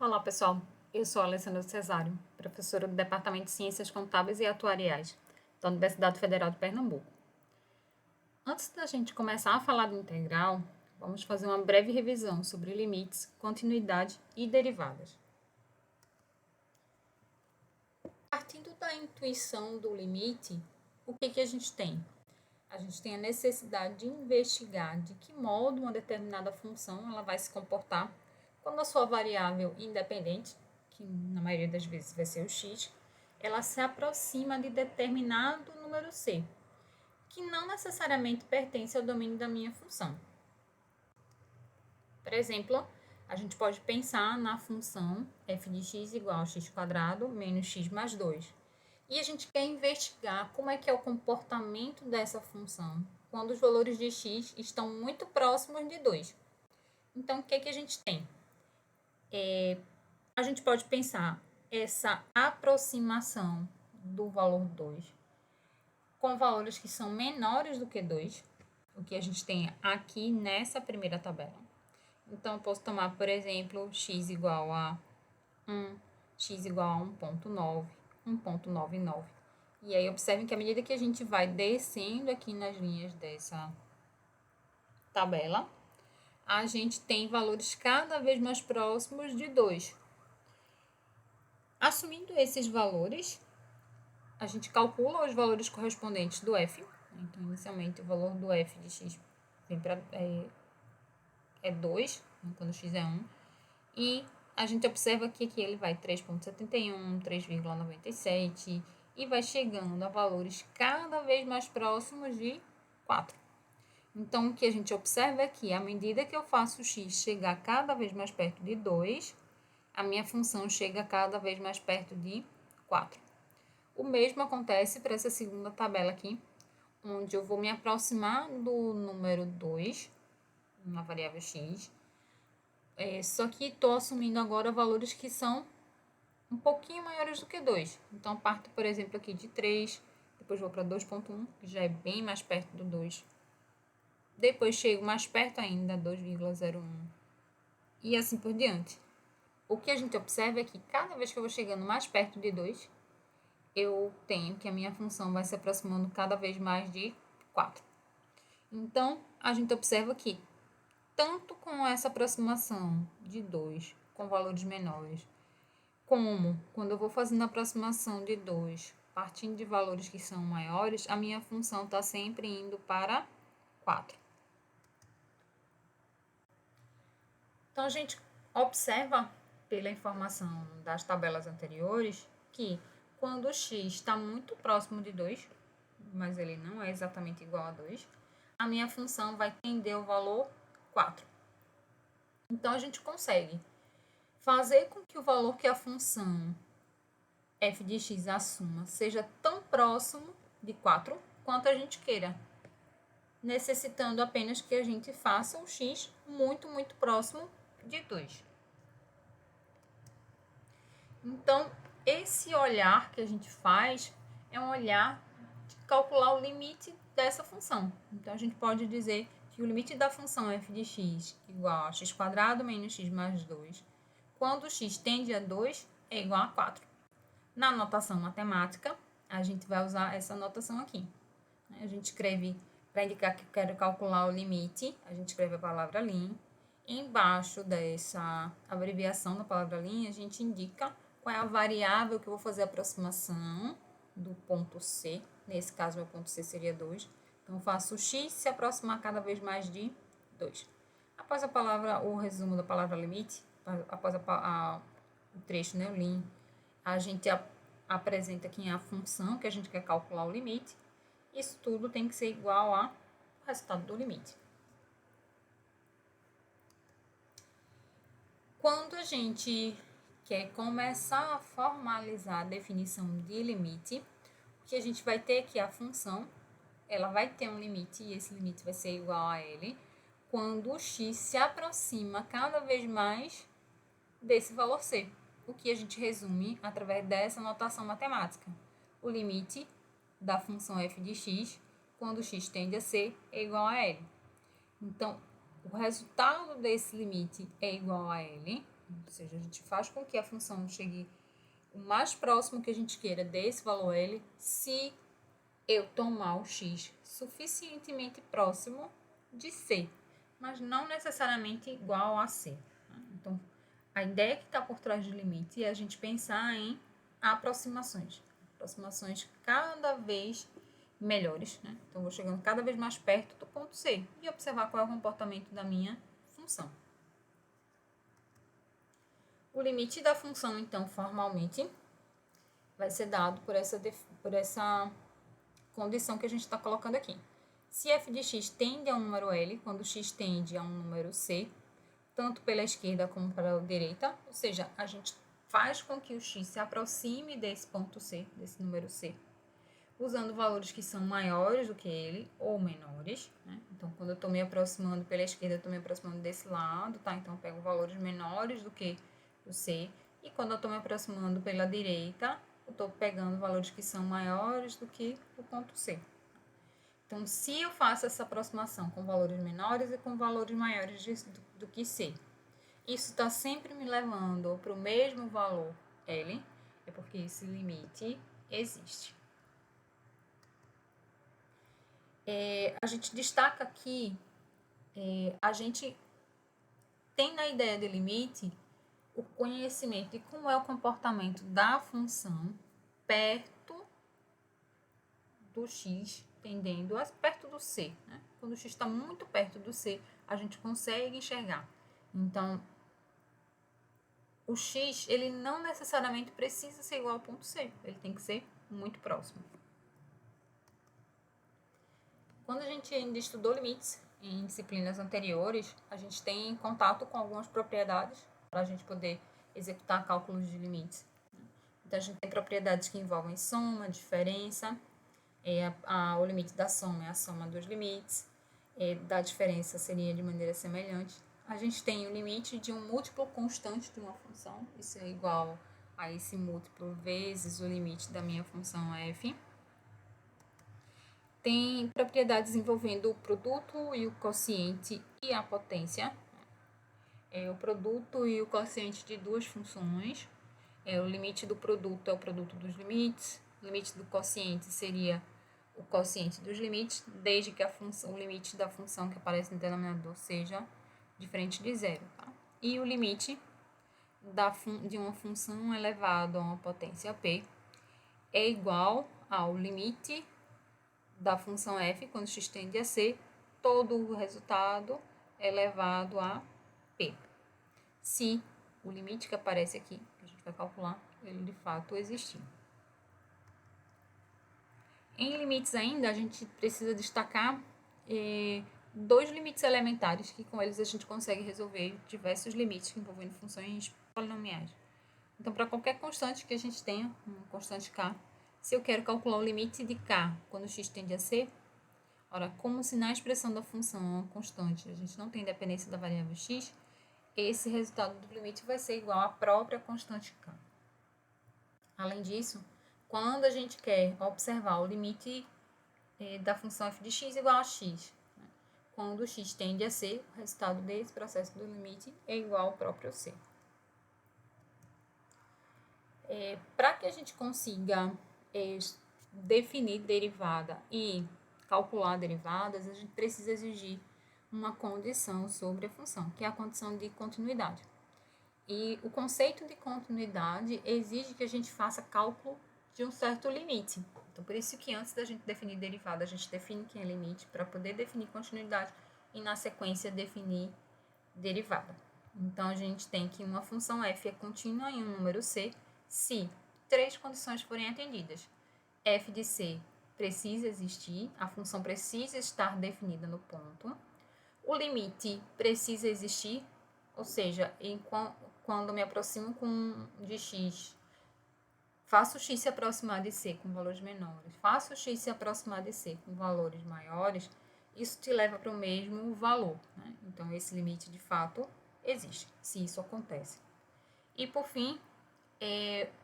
Olá, pessoal. Eu sou a Alessandra Cesário, professora do Departamento de Ciências Contábeis e Atuariais da Universidade Federal de Pernambuco. Antes da gente começar a falar do integral, vamos fazer uma breve revisão sobre limites, continuidade e derivadas. Partindo da intuição do limite, o que a gente tem? A gente tem a necessidade de investigar de que modo uma determinada função ela vai se comportar quando a sua variável independente, que na maioria das vezes vai ser o x, ela se aproxima de determinado número c, que não necessariamente pertence ao domínio da minha função. Por exemplo, a gente pode pensar na função f de x igual a x² menos x mais 2. E a gente quer investigar como é que é o comportamento dessa função quando os valores de x estão muito próximos de 2. Então, o que a gente tem? A gente pode pensar essa aproximação do valor 2 com valores que são menores do que 2, o que a gente tem aqui nessa primeira tabela. Então, eu posso tomar, por exemplo, x igual a 1, x igual a 1,9, 1,99. E aí, observem que à medida que a gente vai descendo aqui nas linhas dessa tabela, a gente tem valores cada vez mais próximos de 2. Assumindo esses valores, a gente calcula os valores correspondentes do f. Então, inicialmente, o valor do f de x é 2, quando x é 1. E a gente observa aqui que ele vai 3,71, 3,97 e vai chegando a valores cada vez mais próximos de 4. Então, o que a gente observa é que, à medida que eu faço o x chegar cada vez mais perto de 2, a minha função chega cada vez mais perto de 4. O mesmo acontece para essa segunda tabela aqui, onde eu vou me aproximar do número 2, na variável x, só que estou assumindo agora valores que são um pouquinho maiores do que 2. Então, parto, por exemplo, aqui de 3, depois vou para 2,1, que já é bem mais perto do 2. Depois chego mais perto ainda, 2,01. E assim por diante. O que a gente observa é que cada vez que eu vou chegando mais perto de 2, eu tenho que a minha função vai se aproximando cada vez mais de 4. Então, a gente observa que, tanto com essa aproximação de 2 com valores menores, como quando eu vou fazendo a aproximação de 2 partindo de valores que são maiores, a minha função está sempre indo para 4. Então, a gente observa, pela informação das tabelas anteriores, que quando o x está muito próximo de 2, mas ele não é exatamente igual a 2, a minha função vai tender ao valor 4. Então, a gente consegue fazer com que o valor que a função f de x assuma seja tão próximo de 4 quanto a gente queira, necessitando apenas que a gente faça o x muito, muito próximo de 2. Então, esse olhar que a gente faz é um olhar de calcular o limite dessa função. Então, a gente pode dizer que o limite da função f de x igual a x² menos x mais 2, quando x tende a 2, é igual a 4. Na notação matemática, a gente vai usar essa notação aqui. A gente escreve, para indicar que eu quero calcular o limite, a gente escreve a palavra lim. Embaixo dessa abreviação da palavra lim, a gente indica qual é a variável que eu vou fazer a aproximação do ponto C. Nesse caso, meu ponto C seria 2. Então, eu faço o x se aproximar cada vez mais de 2. Após o resumo da palavra limite, após o trecho, né, o lim, a gente apresenta aqui a função que a gente quer calcular o limite. Isso tudo tem que ser igual ao resultado do limite. Quando a gente quer começar a formalizar a definição de limite, o que a gente vai ter aqui é a função, ela vai ter um limite e esse limite vai ser igual a L, quando o x se aproxima cada vez mais desse valor c, o que a gente resume através dessa notação matemática. O limite da função f de x, quando x tende a c, é igual a L. Então, o resultado desse limite é igual a L, Ou seja, a gente faz com que a função chegue o mais próximo que a gente queira desse valor L, se eu tomar o x suficientemente próximo de C, mas não necessariamente igual a C. Então, a ideia que está por trás do limite é a gente pensar em aproximações cada vez melhores, né? Então, vou chegando cada vez mais perto do ponto C e observar qual é o comportamento da minha função. O limite da função, então, formalmente, vai ser dado por essa condição que a gente está colocando aqui. Se f de x tende a um número L, quando x tende a um número C, tanto pela esquerda como pela direita, ou seja, a gente faz com que o x se aproxime desse ponto C, desse número C, usando valores que são maiores do que ele ou menores, né? Então, quando eu estou me aproximando pela esquerda, eu estou me aproximando desse lado, tá? Então, eu pego valores menores do que o C. E quando eu estou me aproximando pela direita, eu estou pegando valores que são maiores do que o ponto C. Então, se eu faço essa aproximação com valores menores e com valores maiores do que C, isso está sempre me levando para o mesmo valor L, é porque esse limite existe. A gente destaca aqui, a gente tem na ideia de limite o conhecimento de como é o comportamento da função perto do x, tendendo a perto do c, né? Quando o x está muito perto do c, a gente consegue enxergar. Então, o x, ele não necessariamente precisa ser igual ao ponto c, ele tem que ser muito próximo. Quando a gente ainda estudou limites em disciplinas anteriores, a gente tem contato com algumas propriedades para a gente poder executar cálculos de limites. Então, a gente tem propriedades que envolvem soma, diferença, o limite da soma é a soma dos limites, da diferença seria de maneira semelhante. A gente tem o limite de um múltiplo constante de uma função, isso é igual a esse múltiplo vezes o limite da minha função f. Tem propriedades envolvendo o produto e o quociente e a potência. O produto e o quociente de duas funções. O limite do produto é o produto dos limites. O limite do quociente seria o quociente dos limites, desde que o limite da função que aparece no denominador seja diferente de zero. Tá? E o limite de uma função elevado a uma potência p é igual ao limite da função f, quando x tende a c, todo o resultado elevado a p. Se o limite que aparece aqui, que a gente vai calcular, ele de fato existir. Em limites ainda, a gente precisa destacar dois limites elementares, que com eles a gente consegue resolver diversos limites envolvendo funções polinomiais. Então, para qualquer constante que a gente tenha, uma constante k, se eu quero calcular o limite de k quando x tende a c, ora, como se na expressão da função é uma constante, a gente não tem dependência da variável x, esse resultado do limite vai ser igual à própria constante k. Além disso, quando a gente quer observar o limite da função f de x igual a x, né? Quando x tende a c, o resultado desse processo do limite é igual ao próprio c. Para que a gente consiga definir derivada e calcular derivadas, a gente precisa exigir uma condição sobre a função, que é a condição de continuidade. E o conceito de continuidade exige que a gente faça cálculo de um certo limite. Então, por isso que antes da gente definir derivada, a gente define quem é limite para poder definir continuidade e, na sequência, definir derivada. Então, a gente tem que uma função f é contínua em um número c se três condições forem atendidas. F de c precisa existir, a função precisa estar definida no ponto, o limite precisa existir, ou seja, quando me aproximo de x, faço x se aproximar de c com valores menores, faço x se aproximar de c com valores maiores, isso te leva para o mesmo valor, né? Então, esse limite, de fato, existe, se isso acontece. E, por fim,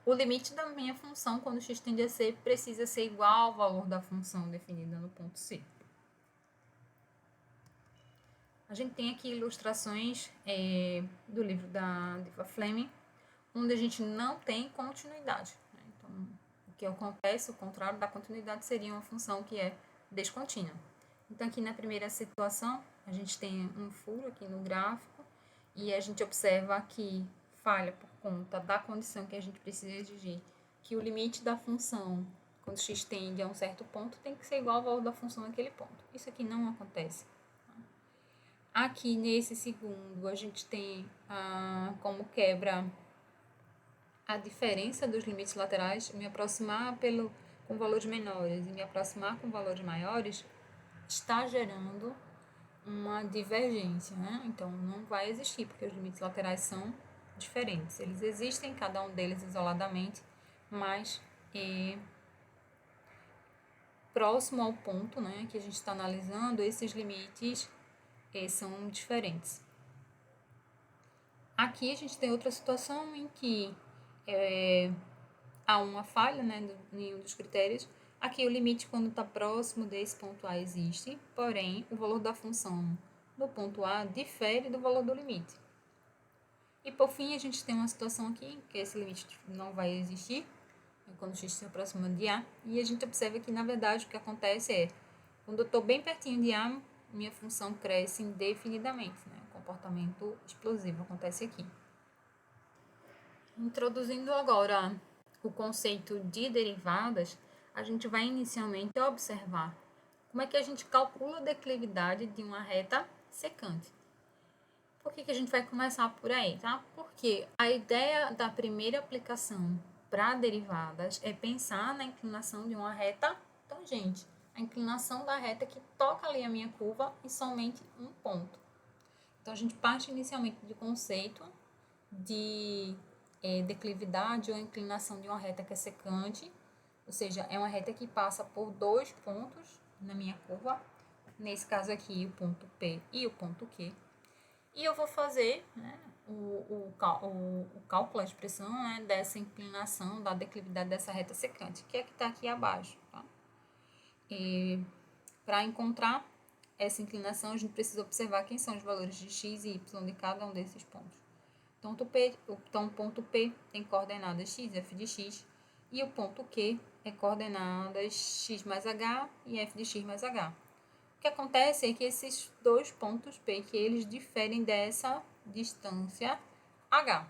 o limite da minha função, quando x tende a c, precisa ser igual ao valor da função definida no ponto C. A gente tem aqui ilustrações do livro da Diva Fleming, onde a gente não tem continuidade. Né? Então, o que acontece, o contrário da continuidade, seria uma função que é descontínua. Então, aqui na primeira situação, a gente tem um furo aqui no gráfico e a gente observa que falha por conta da condição que a gente precisa exigir, que o limite da função, quando x tende a um certo ponto, tem que ser igual ao valor da função naquele ponto. Isso aqui não acontece. Aqui nesse segundo, a gente tem como quebra a diferença dos limites laterais, me aproximar com valores menores e me aproximar com valores maiores, está gerando uma divergência, né? Então, não vai existir, porque os limites laterais são diferentes. Eles existem, cada um deles isoladamente, mas próximo ao ponto, né, que a gente está analisando, esses limites são diferentes. Aqui a gente tem outra situação em que há uma falha, né, em um dos critérios. Aqui o limite, quando está próximo desse ponto A, existe, porém o valor da função do ponto A difere do valor do limite. E por fim, a gente tem uma situação aqui que esse limite não vai existir, quando x se aproxima de A, e a gente observa que, na verdade, o que acontece é, quando eu estou bem pertinho de A, minha função cresce indefinidamente, né? O comportamento explosivo acontece aqui. Introduzindo agora o conceito de derivadas, a gente vai inicialmente observar como é que a gente calcula a declividade de uma reta secante. Por que a gente vai começar por aí, tá? Porque a ideia da primeira aplicação para derivadas é pensar na inclinação de uma reta tangente. A inclinação da reta que toca ali a minha curva em somente um ponto. Então, a gente parte inicialmente do conceito de declividade ou inclinação de uma reta que é secante, ou seja, é uma reta que passa por dois pontos na minha curva, nesse caso aqui o ponto P e o ponto Q, e eu vou fazer, né, o cálculo, a expressão, né, dessa inclinação, da declividade dessa reta secante, que é que está aqui abaixo. Tá? E para encontrar essa inclinação, a gente precisa observar quem são os valores de x e y de cada um desses pontos. Então, o ponto P tem coordenadas x, f de x, e o ponto Q é coordenadas x mais h e f de x mais h. O que acontece é que esses dois pontos P, que eles diferem dessa distância h.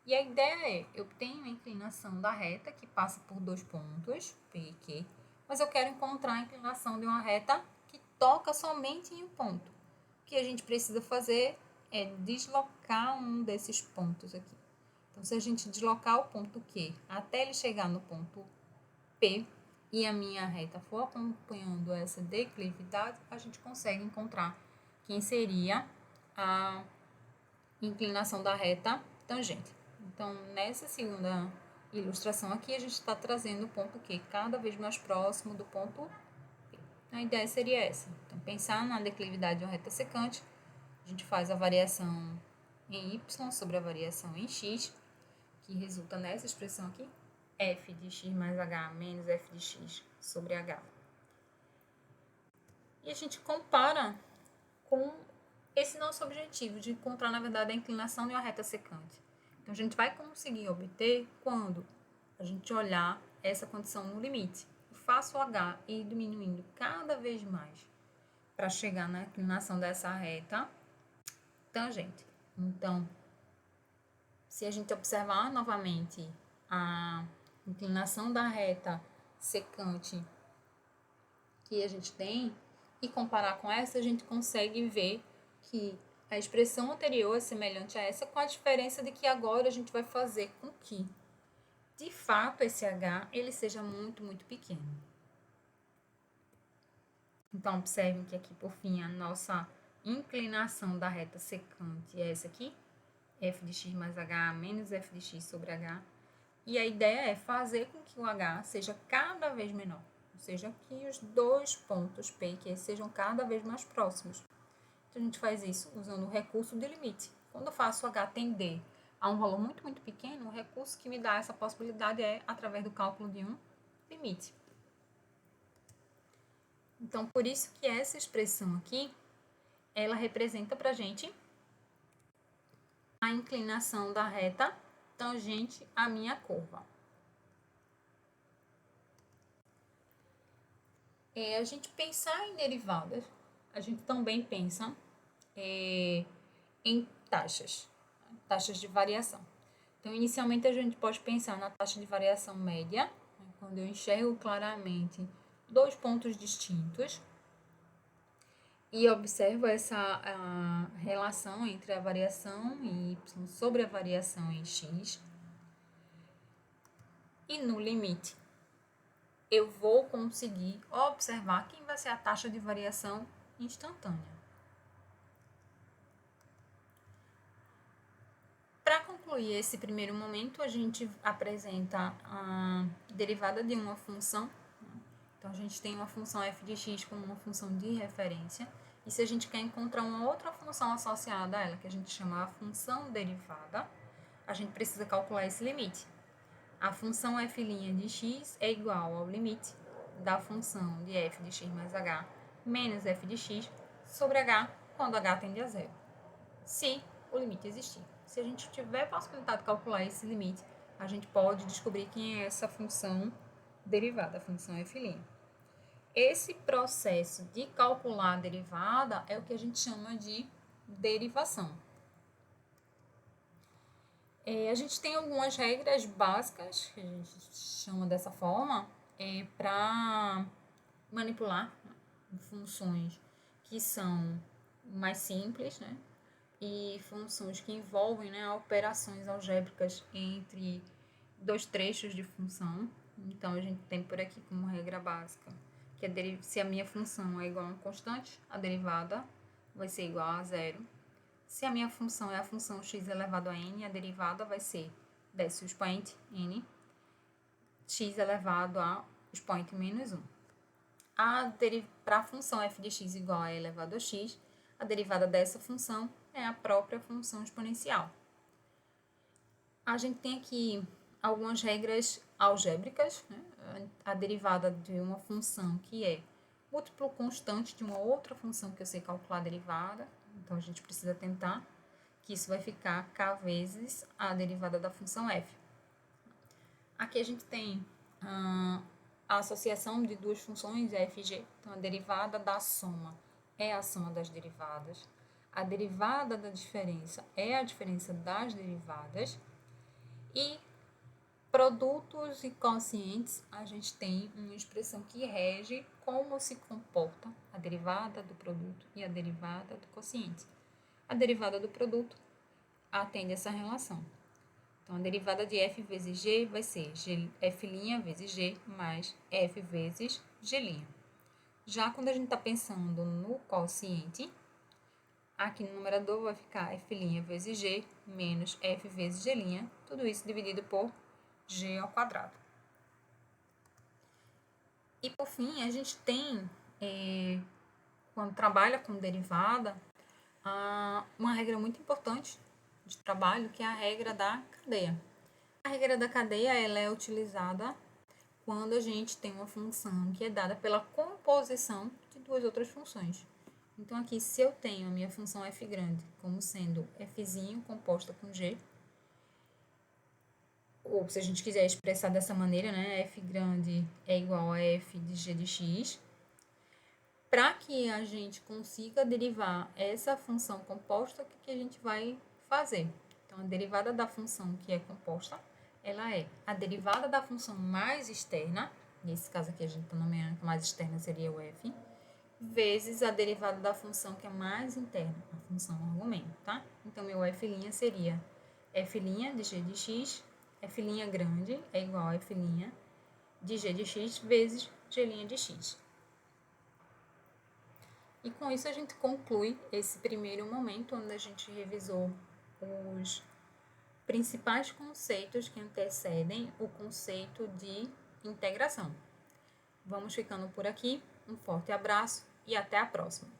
E a ideia é, eu tenho a inclinação da reta que passa por dois pontos, P e Q, mas eu quero encontrar a inclinação de uma reta que toca somente em um ponto. O que a gente precisa fazer é deslocar um desses pontos aqui. Então, se a gente deslocar o ponto Q até ele chegar no ponto P e a minha reta for acompanhando essa declividade, a gente consegue encontrar quem seria a inclinação da reta tangente. Então, nessa segunda ilustração aqui, a gente está trazendo o ponto Q cada vez mais próximo do ponto P. A ideia seria essa. Então, pensar na declividade de uma reta secante, a gente faz a variação em y sobre a variação em x, que resulta nessa expressão aqui, f de x mais h menos f de x sobre h. E a gente compara com esse nosso objetivo de encontrar, na verdade, a inclinação de uma reta secante. Então, a gente vai conseguir obter quando a gente olhar essa condição no limite. Eu faço o h e ir diminuindo cada vez mais para chegar na inclinação dessa reta tangente. Então, se a gente observar novamente a inclinação da reta secante que a gente tem e comparar com essa, a gente consegue ver que a expressão anterior é semelhante a essa, com a diferença de que agora a gente vai fazer com que, de fato, esse h ele seja muito, muito pequeno. Então, observem que aqui, por fim, a nossa inclinação da reta secante é essa aqui, f de x mais h menos f de x sobre h. E a ideia é fazer com que o h seja cada vez menor, ou seja, que os dois pontos P e Q sejam cada vez mais próximos. Então, a gente faz isso usando o recurso de limite. Quando eu faço o h tender a um valor muito, muito pequeno, o recurso que me dá essa possibilidade é através do cálculo de um limite. Então, por isso que essa expressão aqui, ela representa para a gente a inclinação da reta tangente à minha curva. A gente pensar em derivadas, a gente também pensa em taxas de variação. Então, inicialmente, a gente pode pensar na taxa de variação média, quando eu enxergo claramente dois pontos distintos e observo essa relação entre a variação em y sobre a variação em x. E no limite, eu vou conseguir observar quem vai ser a taxa de variação instantânea. Para concluir esse primeiro momento, a gente apresenta a derivada de uma função. Então, a gente tem uma função f de x como uma função de referência. E se a gente quer encontrar uma outra função associada a ela, que a gente chama a função derivada, a gente precisa calcular esse limite. A função f' de x é igual ao limite da função de f de x mais h menos f de x sobre h quando h tende a zero, se o limite existir. Se a gente tiver possibilidade de calcular esse limite, a gente pode descobrir quem é essa função derivada, a função f'. Esse processo de calcular a derivada é o que a gente chama de derivação. A gente tem algumas regras básicas, que a gente chama dessa forma, para manipular funções que são mais simples, né? E funções que envolvem, né, operações algébricas entre dois trechos de função. Então, a gente tem por aqui como regra básica que se a minha função é igual a uma constante, a derivada vai ser igual a zero. Se a minha função é a função x elevado a n, a derivada vai ser desce o expoente n, x elevado a expoente menos 1. Para a função f de x igual a e elevado a x, a derivada dessa função é a própria função exponencial. A gente tem aqui algumas regras algébricas, né? A derivada de uma função que é múltiplo constante de uma outra função que eu sei calcular a derivada. Então, a gente precisa tentar que isso vai ficar k vezes a derivada da função f. Aqui a gente tem a associação de duas funções, f e g. Então, a derivada da soma é a soma das derivadas. A derivada da diferença é a diferença das derivadas. E produtos e quocientes, a gente tem uma expressão que rege como se comporta a derivada do produto e a derivada do quociente. A derivada do produto atende essa relação. Então, a derivada de f vezes g vai ser f' vezes g mais f vezes g'. Já quando a gente está pensando no quociente, aqui no numerador vai ficar f' vezes g menos f vezes g', tudo isso dividido por g ao quadrado. E por fim, a gente tem, quando trabalha com derivada, uma regra muito importante de trabalho, que é a regra da cadeia. A regra da cadeia ela é utilizada quando a gente tem uma função que é dada pela composição de duas outras funções. Então, aqui, se eu tenho a minha função f grande como sendo fzinho composta com g, ou se a gente quiser expressar dessa maneira, né, f grande é igual a f de g de x, para que a gente consiga derivar essa função composta, o que a gente vai fazer? Então, a derivada da função que é composta, ela é a derivada da função mais externa, nesse caso aqui a gente está nomeando que a mais externa seria o f, vezes a derivada da função que é mais interna, a função argumento, tá? Então, meu f' seria f' de g de x, f' grande é igual a f' de g de x vezes g' de x. E com isso a gente conclui esse primeiro momento, onde a gente revisou os principais conceitos que antecedem o conceito de integração. Vamos ficando por aqui, um forte abraço e até a próxima!